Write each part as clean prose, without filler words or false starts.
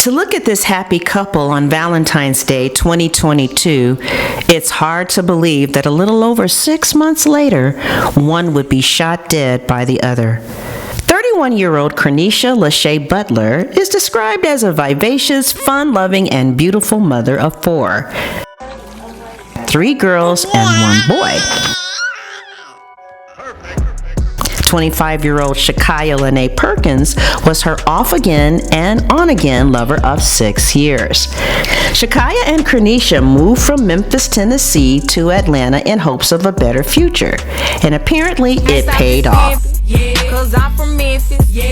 To look at this happy couple on Valentine's Day 2022, it's hard to believe that a little over 6 months later, one would be shot dead by the other. 31-year-old Corneisha Butler is described as a vivacious, fun-loving, and beautiful mother of 4. 3 girls and 1 boy. 25-year-old SHAKYIA Perkins was her off-again and on-again lover of 6 years. SHAKYIA and Corneisha moved from Memphis, Tennessee to Atlanta in hopes of a better future, and apparently it paid off.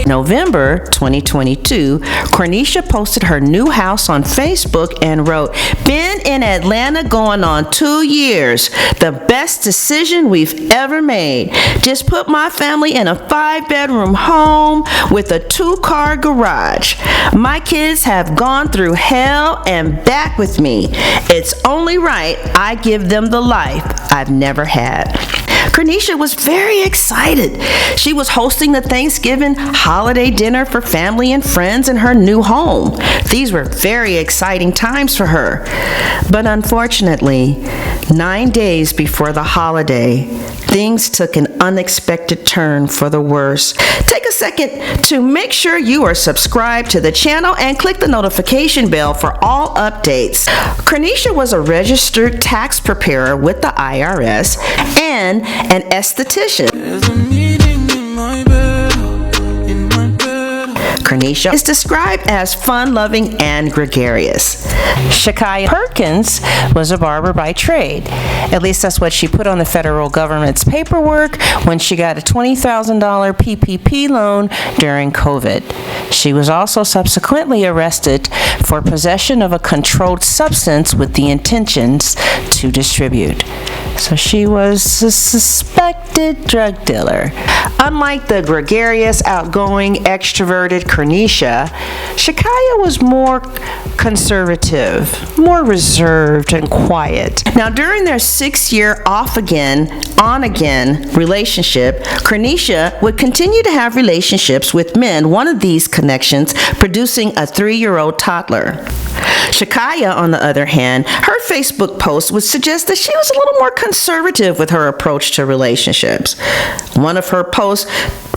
November 2022, Corneisha posted her new house on Facebook and wrote, "Been in Atlanta going on 2 years. The best decision we've ever made. Just put my family in a 5-bedroom home with a 2-car garage. My kids have gone through hell and back with me. It's only right I give them the life I've never had." Corneisha was very excited. She was hosting the Thanksgiving holiday dinner for family and friends in her new home. These were very exciting times for her. But unfortunately, 9 days before the holiday, things took an unexpected turn for the worse. Take a second to make sure you are subscribed to the channel and click the notification bell for all updates. Corneisha was a registered tax preparer with the IRS and an esthetician. Corneisha is described as fun-loving and gregarious. SHAKYIA Perkins was a barber by trade. At least that's what she put on the federal government's paperwork when she got a $20,000 PPP loan during COVID. She was also subsequently arrested for possession of a controlled substance with the intentions to distribute. So she was a suspected drug dealer. Unlike the gregarious, outgoing, extroverted Corneisha, SHAKYIA was more conservative, more reserved and quiet. Now, during their 6-year off-again, on-again relationship, Corneisha would continue to have relationships with men, one of these connections producing a 3-year-old toddler. SHAKYIA, on the other hand, her Facebook post would suggest that she was a little more conservative with her approach to relationships. One of her posts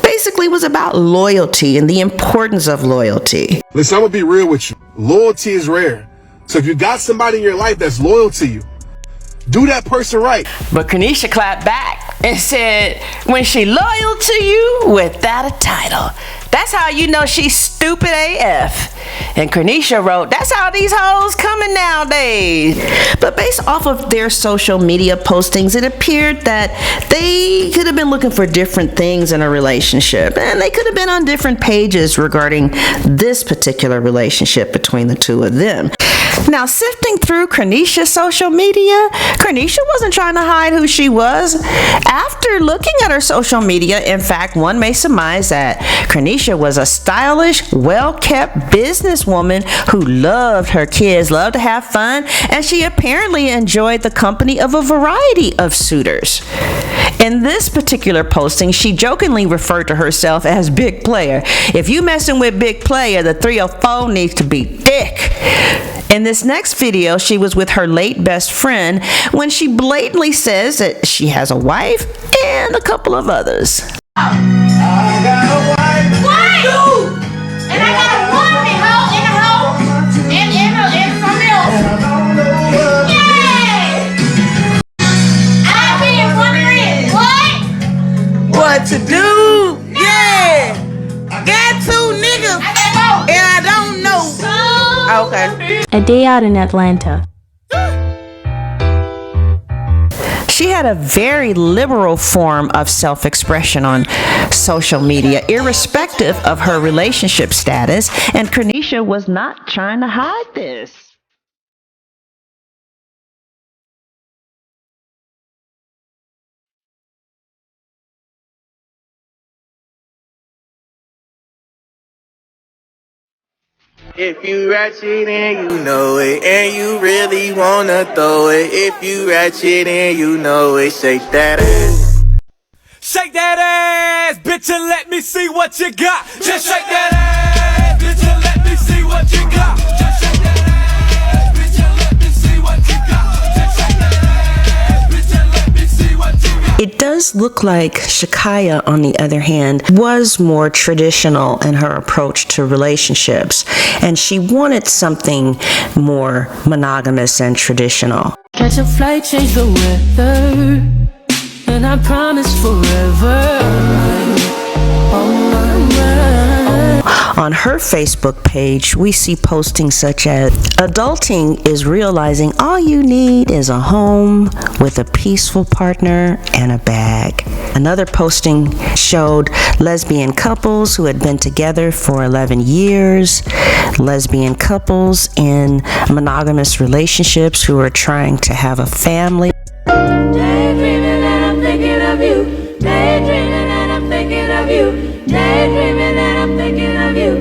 basically was about loyalty and the importance of loyalty. Listen, I'm gonna be real with you. Loyalty is rare. So if you got somebody in your life that's loyal to you, do that person right. But Corneisha clapped back and said, when she loyal to you without a title, that's how you know she's stupid AF. And Corneisha wrote, that's how these hoes coming nowadays. But based off of their social media postings, it appeared that they could have been looking for different things in a relationship. And they could have been on different pages regarding this particular relationship between the two of them. Now, sifting through Corneisha's social media, Corneisha wasn't trying to hide who she was. After looking at her social media, in fact, one may surmise that Corneisha was a stylish, well-kept businesswoman who loved her kids, loved to have fun, and she apparently enjoyed the company of a variety of suitors. In this particular posting, she jokingly referred to herself as Big Player. If you messing with Big Player, the 304 needs to be thick. In this next video, she was with her late best friend when she blatantly says that she has a wife and a couple of others. I got a wife. What? Dude. And I got a woman, hoe, and a hoe, and something else. Yeah. I've been wondering what to do. Yeah. Got 2 niggas. And I don't know. Okay. A day out in Atlanta. She had a very liberal form of self-expression on social media, irrespective of her relationship status, and Corneisha was not trying to hide this. If you ratchet and you know it, and you really wanna throw it. If you ratchet and you know it, shake that ass. Shake that ass, bitch, and let me see what you got. Just shake that ass, bitch, and let me see what you got. does look like SHAKYIA, on the other hand, was more traditional in her approach to relationships, and she wanted something more monogamous and traditional. Catch a flight, change the weather, and I promise forever. On my mind. On her Facebook page, we see postings such as, "Adulting is realizing all you need is a home with a peaceful partner and a bag." Another posting showed lesbian couples who had been together for 11 years, lesbian couples in monogamous relationships who are trying to have a family. Daydreaming and I'm thinking of you. Daydreaming and I'm thinking of you. Daydreaming and I'm thinking of you.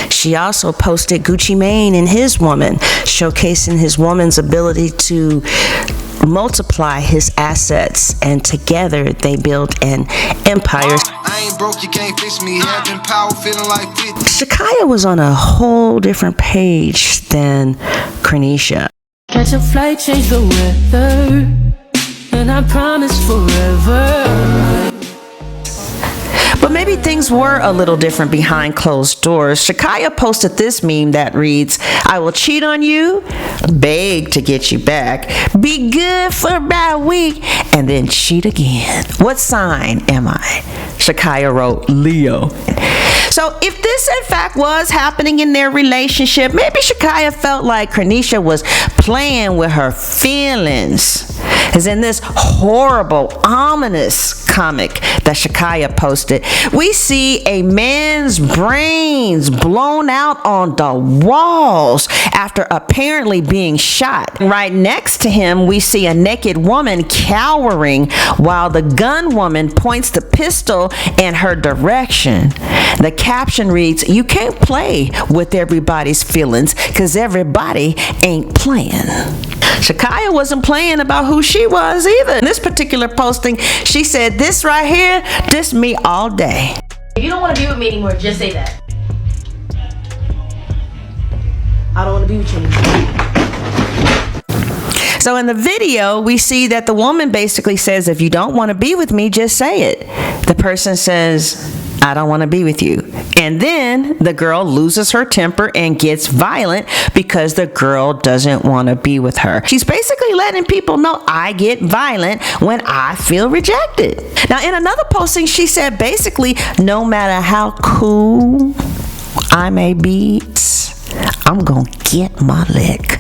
She also posted Gucci Mane and his woman, showcasing his woman's ability to multiply his assets, and together they built an empire. I ain't broke, you can't fix me. Having power, feeling like 50. SHAKYIA was on a whole different page than Corneisha. Catch a flight, change the weather, and I promise forever. But maybe things were a little different behind closed doors. SHAKYIA posted this meme that reads, "I will cheat on you, beg to get you back, be good for about a week, and then cheat again. What sign am I?" SHAKYIA wrote, "Leo." So if this in fact was happening in their relationship, maybe SHAKYIA felt like Corneisha was playing with her feelings. As in this horrible, ominous comic that SHAKYIA posted, we see a man's brains blown out on the walls after apparently being shot. Right next to him, we see a naked woman cowering while the gun woman points the pistol in her direction. The caption reads, "You can't play with everybody's feelings because everybody ain't playing." SHAKYIA wasn't playing about who she was either. In this particular posting, she said, "This right here, this me all day." If you don't want to be with me anymore, just say that. I don't want to be with you anymore. So in the video, we see that the woman basically says, "If you don't want to be with me, just say it." The person says, "I don't want to be with you." And then the girl loses her temper and gets violent because the girl doesn't want to be with her. She's basically letting people know, I get violent when I feel rejected. Now, in another posting, she said basically, no matter how cool I may be, I'm going to get my lick.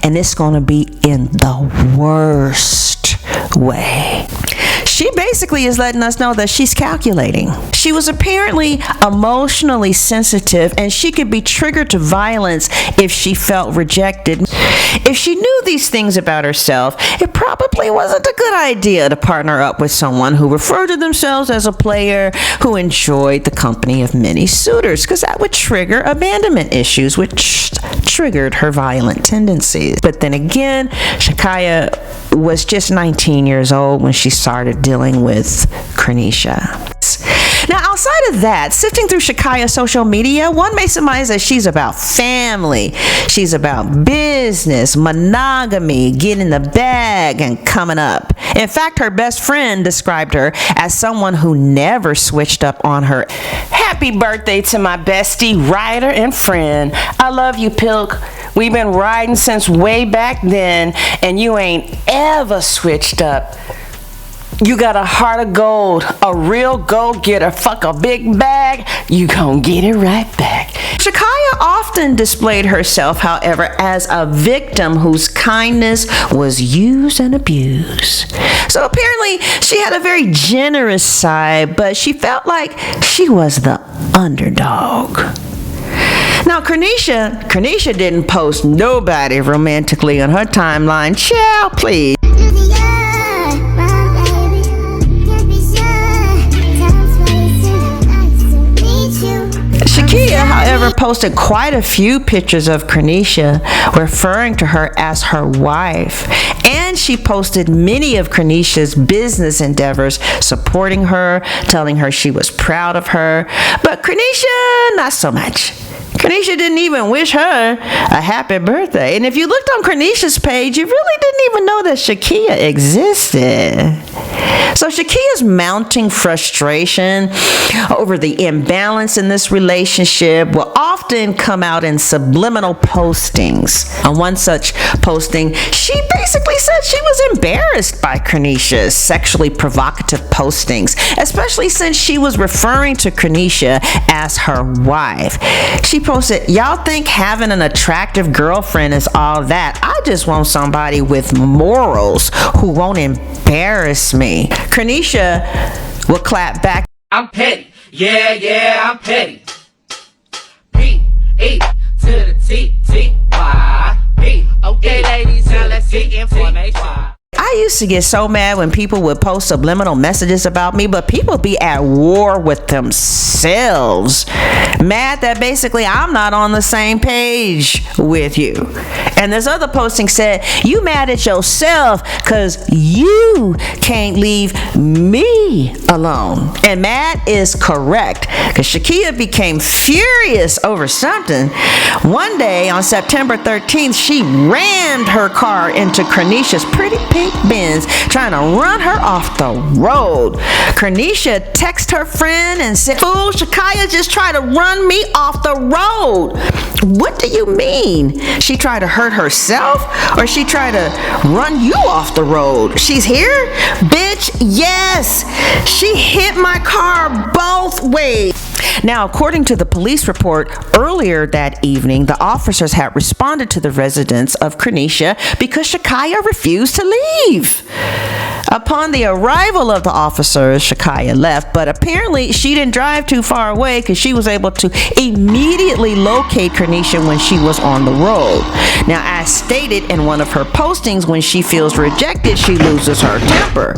And it's going to be in the worst way. She basically is letting us know that she's calculating. She was apparently emotionally sensitive, and she could be triggered to violence if she felt rejected. If she knew these things about herself, it probably wasn't a good idea to partner up with someone who referred to themselves as a player who enjoyed the company of many suitors, because that would trigger abandonment issues, which triggered her violent tendencies. But then again, SHAKYIA was just 19 years old when she started dealing with Corneisha. Now, outside of that, sifting through SHAKYIA's social media, one may surmise that she's about family, she's about business, monogamy, getting the bag, and coming up. In fact, her best friend described her as someone who never switched up on her. Happy birthday to my bestie, writer, and friend. I love you, Pilk. We've been riding since way back then, and you ain't ever switched up. You got a heart of gold, a real go-getter. Fuck a big bag, you gon' get it right back. SHAKYIA often displayed herself, however, as a victim whose kindness was used and abused. So apparently, she had a very generous side, but she felt like she was the underdog. Now, Corneisha didn't post nobody romantically on her timeline. Child, please. SHAKYIA, however, posted quite a few pictures of Corneisha, referring to her as her wife. And she posted many of Corneisha's business endeavors, supporting her, telling her she was proud of her. But Corneisha, not so much. Corneisha didn't even wish her a happy birthday. And if you looked on Corneisha's page, you really didn't even know that SHAKYIA existed. So SHAKYIA's mounting frustration over the imbalance in this relationship will often come out in subliminal postings. On one such posting, she basically said she was embarrassed by Corneisha's sexually provocative postings, especially since she was referring to Corneisha as her wife. She posted, "Y'all think having an attractive girlfriend is all that? I just want somebody with morals who won't embarrass me." Corneisha will clap back, I'm petty. Yeah, I'm petty. P-E to the T-T-Y. P. Okay, ladies, now let's see information. I used to get so mad when people would post subliminal messages about me, but people be at war with themselves. Mad that basically I'm not on the same page with you. And this other posting said, "You mad at yourself because you can't leave me alone." And mad is correct, because SHAKYIA became furious over something. One day on September 13th, she rammed her car into Corneisha's pretty pink Benz, trying to run her off the road. Corneisha texted her friend and said, "Fool, SHAKYIA just tried to run me off the road." What do you mean? She tried to hurt herself, or she tried to run you off the road? She's here? Bitch, yes. She hit my car both ways. Now, according to the police report, earlier that evening, the officers had responded to the residence of Corneisha because SHAKYIA refused to leave. Upon the arrival of the officers, SHAKYIA left, but apparently she didn't drive too far away because she was able to immediately locate Corneisha when she was on the road. Now, as stated in one of her postings, when she feels rejected, she loses her temper.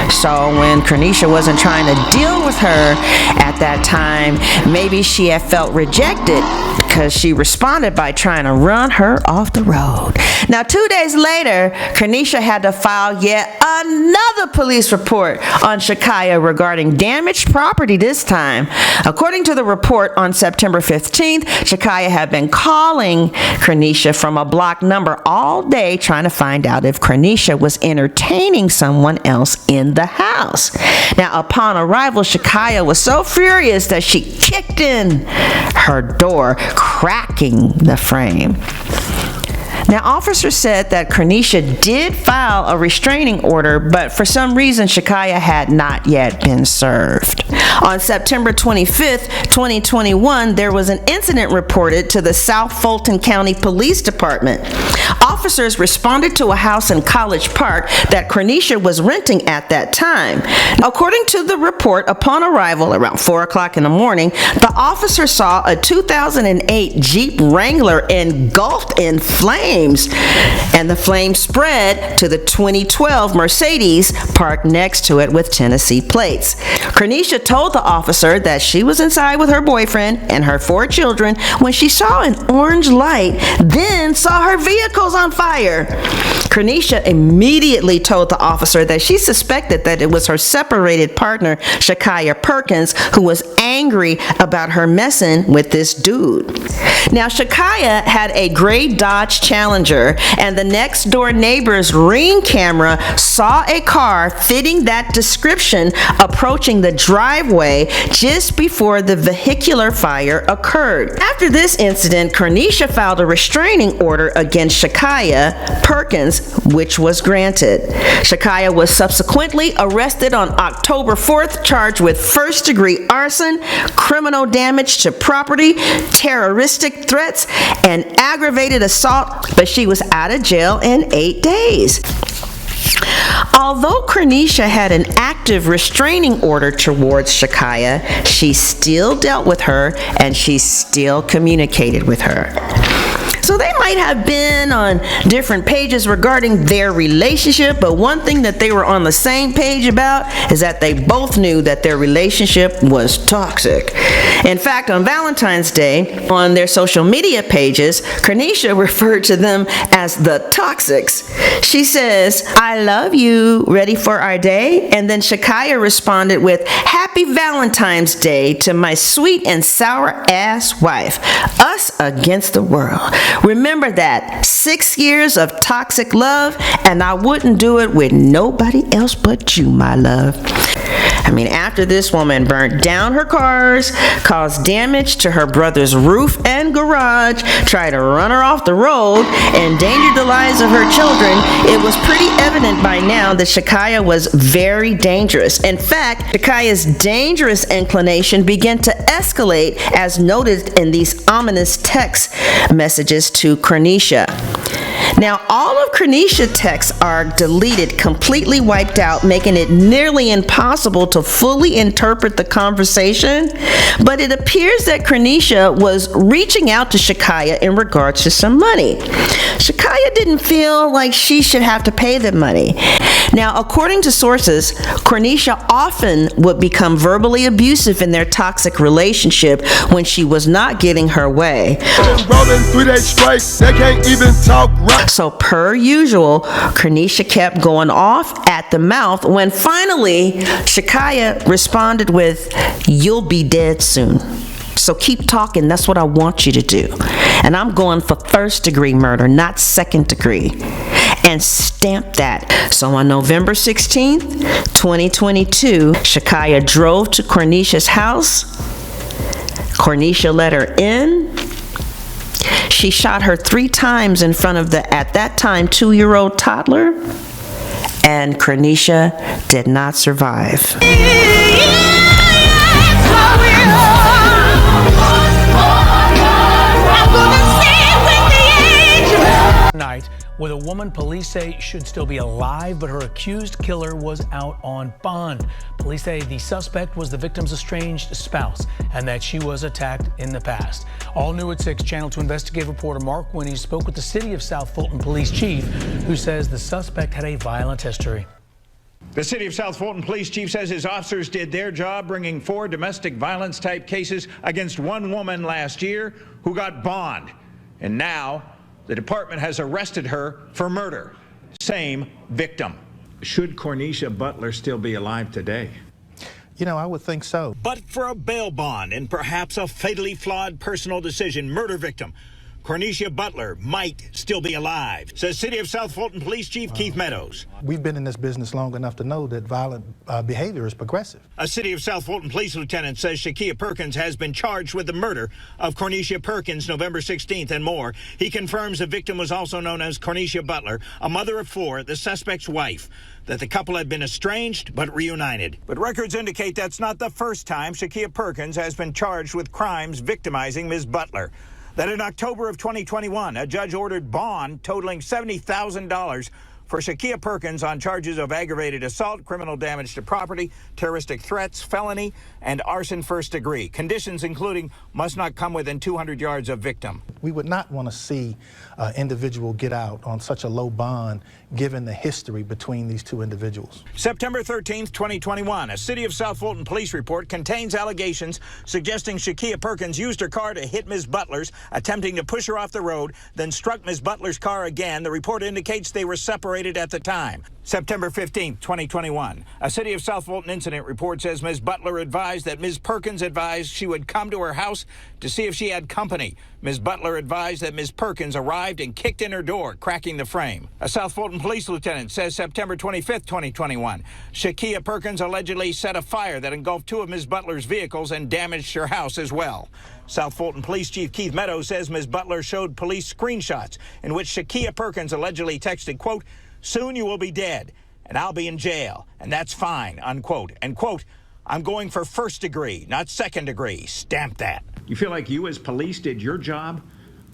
So when Corneisha wasn't trying to deal with her at that time, maybe she had felt rejected because she responded by trying to run her off the road. Now, 2 days later, Corneisha had to file yet another police report on SHAKYIA regarding damaged property this time. According to the report on September 15th, SHAKYIA had been calling Corneisha from a block number all day trying to find out if Corneisha was entertaining someone else in the house. Now, upon arrival, SHAKYIA was so furious that she kicked in her door, cracking the frame. Now, officers said that Corneisha did file a restraining order, but for some reason, SHAKYIA had not yet been served. On September 25th, 2021, there was an incident reported to the South Fulton County Police Department. Officers responded to a house in College Park that Corneisha was renting at that time. According to the report, upon arrival around 4 o'clock in the morning, the officer saw a 2008 Jeep Wrangler engulfed in flames, and the flames spread to the 2012 Mercedes parked next to it with Tennessee plates. Corneisha told the officer that she was inside with her boyfriend and her 4 children when she saw an orange light, then saw her vehicles on fire. Corneisha immediately told the officer that she suspected that it was her separated partner, SHAKYIA Perkins, who was angry about her messing with this dude. Now, SHAKYIA had a gray Dodge Challenger, and the next door neighbor's Ring camera saw a car fitting that description approaching the driveway just before the vehicular fire occurred. After this incident, Corneisha filed a restraining order against SHAKYIA Perkins, which was granted. SHAKYIA was subsequently arrested on October 4th, charged with first-degree arson, criminal damage to property, terroristic threats, and aggravated assault, but she was out of jail in 8 days. Although Corneisha had an active restraining order towards SHAKYIA, she still dealt with her and she still communicated with her. So they might have been on different pages regarding their relationship, but one thing that they were on the same page about is that they both knew that their relationship was toxic. In fact, on Valentine's Day, on their social media pages, Corneisha referred to them as the Toxics. She says, "I love you, ready for our day?" And then SHAKYIA responded with, "Happy Valentine's Day to my sweet and sour ass wife. Us against the world." Remember that. 6 years of toxic love, and I wouldn't do it with nobody else but you, my love. I mean, after this woman burnt down her cars, caused damage to her brother's roof and garage, tried to run her off the road, endangered the lives of her children, it was pretty evident by now that SHAKYIA was very dangerous. In fact, SHAKYIA's dangerous inclination began to escalate, as noted in these ominous text messages to Corneisha. Now, all of Corneisha's texts are deleted, completely wiped out, making it nearly impossible to fully interpret the conversation. But it appears that Corneisha was reaching out to SHAKYIA in regards to some money. SHAKYIA didn't feel like she should have to pay the money. Now, according to sources, Corneisha often would become verbally abusive in their toxic relationship when she was not getting her way. So per usual, Corneisha kept going off at the mouth when finally SHAKYIA responded with, "You'll be dead soon. So keep talking, that's what I want you to do. And I'm going for first-degree murder, not second-degree." And stamp that. So on November 16th, 2022, SHAKYIA drove to Corneisha's house. Corneisha let her in. She shot her 3 times in front of the, at that time, 2-year-old toddler. And Corneisha did not survive. Night with a woman police say should still be alive, but her accused killer was out on bond. Police say the suspect was the victim's estranged spouse and that she was attacked in the past. All new at 6, Channel 2 investigative reporter Mark Winnie spoke with the City of South Fulton Police Chief, who says the suspect had a violent history. The City of South Fulton Police Chief says his officers did their job, bringing 4 domestic violence type cases against one woman last year who got bond. And now the department has arrested her for murder. Same victim. Should Corneisha Butler still be alive today? You know, I would think so. But for a bail bond and perhaps a fatally flawed personal decision, murder victim Corneisha Butler might still be alive, says City of South Fulton Police Chief Keith Meadows. We've been in this business long enough to know that violent behavior is progressive. A City of South Fulton Police Lieutenant says SHAKYIA Perkins has been charged with the murder of Corneisha Perkins November 16th and more. He confirms the victim was also known as Corneisha Butler, a mother of 4, the suspect's wife, that the couple had been estranged but reunited. But records indicate that's not the first time SHAKYIA Perkins has been charged with crimes victimizing Ms. Butler. That in October of 2021, a judge ordered bond totaling $70,000 for SHAKYIA Perkins on charges of aggravated assault, criminal damage to property, terroristic threats, felony, and arson first degree. Conditions including must not come within 200 yards of victim. We would not want to see an individual get out on such a low bond given the history between these 2 individuals. September 13th, 2021, a City of South Fulton police report contains allegations suggesting SHAKYIA Perkins used her car to hit Ms. Butler's, attempting to push her off the road, then struck Ms. Butler's car again. The report indicates they were separated at the time. September 15th, 2021, a City of South Fulton incident report says Ms. Butler advised that Ms. Perkins advised she would come to her house to see if she had company. Ms. Butler advised that Ms. Perkins arrived and kicked in her door, cracking the frame. A South Fulton police lieutenant says September 25th, 2021, SHAKYIA Perkins allegedly set a fire that engulfed 2 of Ms. Butler's vehicles and damaged her house as well. South Fulton Police Chief Keith Meadows says Ms. Butler showed police screenshots in which SHAKYIA Perkins allegedly texted, quote, "Soon you will be dead, and I'll be in jail, and that's fine," unquote. And, quote, "I'm going for first degree, not second degree. Stamp that." You feel like you as police did your job,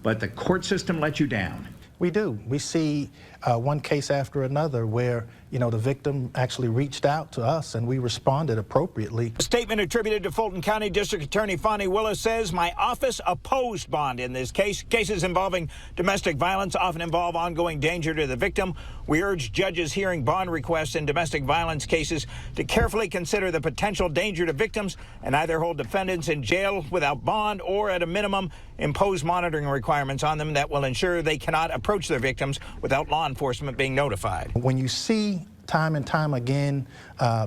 but the court system let you down? We do. We see one case after another where, you know, the victim actually reached out to us and we responded appropriately. A statement attributed to Fulton County District Attorney Fonnie Willis says, "My office opposed bond in this case. Cases involving domestic violence often involve ongoing danger to the victim. We urge judges hearing bond requests in domestic violence cases to carefully consider the potential danger to victims and either hold defendants in jail without bond or, at a minimum, impose monitoring requirements on them that will ensure they cannot approach their victims without law enforcement being notified." When you see time and time again,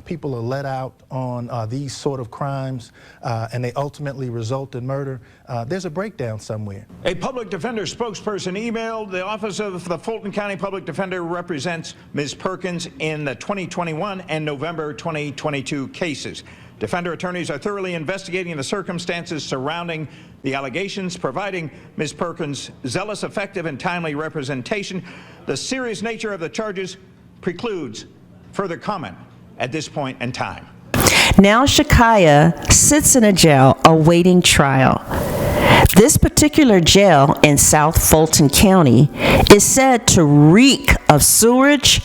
people are let out on these sort of crimes, and they ultimately result in murder. There's a breakdown somewhere. A public defender spokesperson emailed the Office of the Fulton County Public Defender who represents Ms. Perkins in the 2021 and November 2022 cases. Defender attorneys are thoroughly investigating the circumstances surrounding the allegations, providing Ms. Perkins zealous, effective, and timely representation. The serious nature of the charges precludes further comment at this point in time. Now SHAKYIA sits in a jail awaiting trial. This particular jail in South Fulton County is said to reek of sewage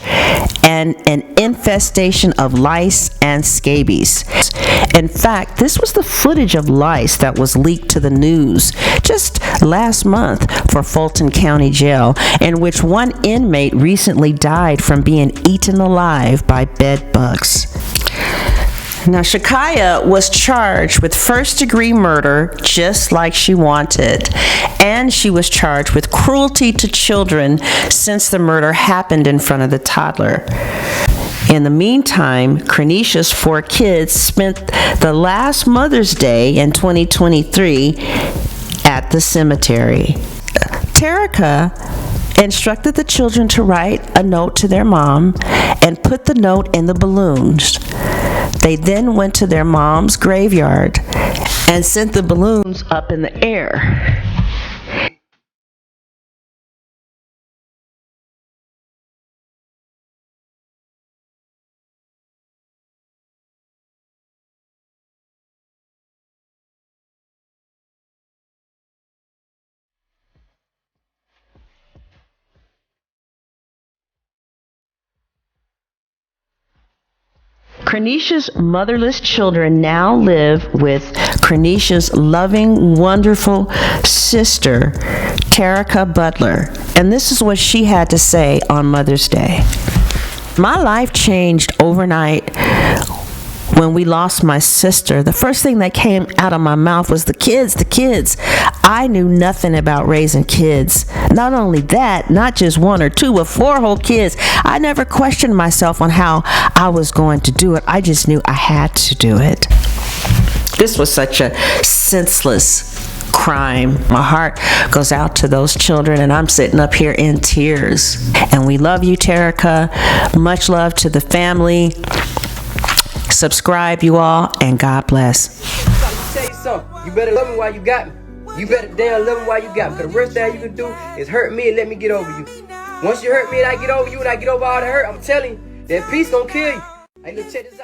and an infestation of lice and scabies. In fact, this was the footage of lice that was leaked to the news just last month for Fulton County Jail, in which one inmate recently died from being eaten alive by bed bugs. Now, SHAKYIA was charged with first-degree murder, just like she wanted, and she was charged with cruelty to children since the murder happened in front of the toddler. In the meantime, Corneisha's 4 kids spent the last Mother's Day in 2023 at the cemetery. Terica instructed the children to write a note to their mom and put the note in the balloons. They then went to their mom's graveyard and sent the balloons up in the air. Corneisha's motherless children now live with Corneisha's loving, wonderful sister, Terica Butler. And this is what she had to say on Mother's Day. My life changed overnight when we lost my sister. The first thing that came out of my mouth was the kids. I knew nothing about raising kids. Not only that, not just 1 or 2, but 4 whole kids. I never questioned myself on how I was going to do it. I just knew I had to do it. This was such a senseless crime. My heart goes out to those children, and I'm sitting up here in tears. And we love you, Terica. Much love to the family. Subscribe, you all, and God bless. Tell you something. You better love me while you got me. You better damn love me while you got me. Because the worst thing you can do is hurt me and let me get over you. Once you hurt me and I get over you and I get over all the hurt, I'm telling you, that peace gonna kill you. Hey, look, check this out.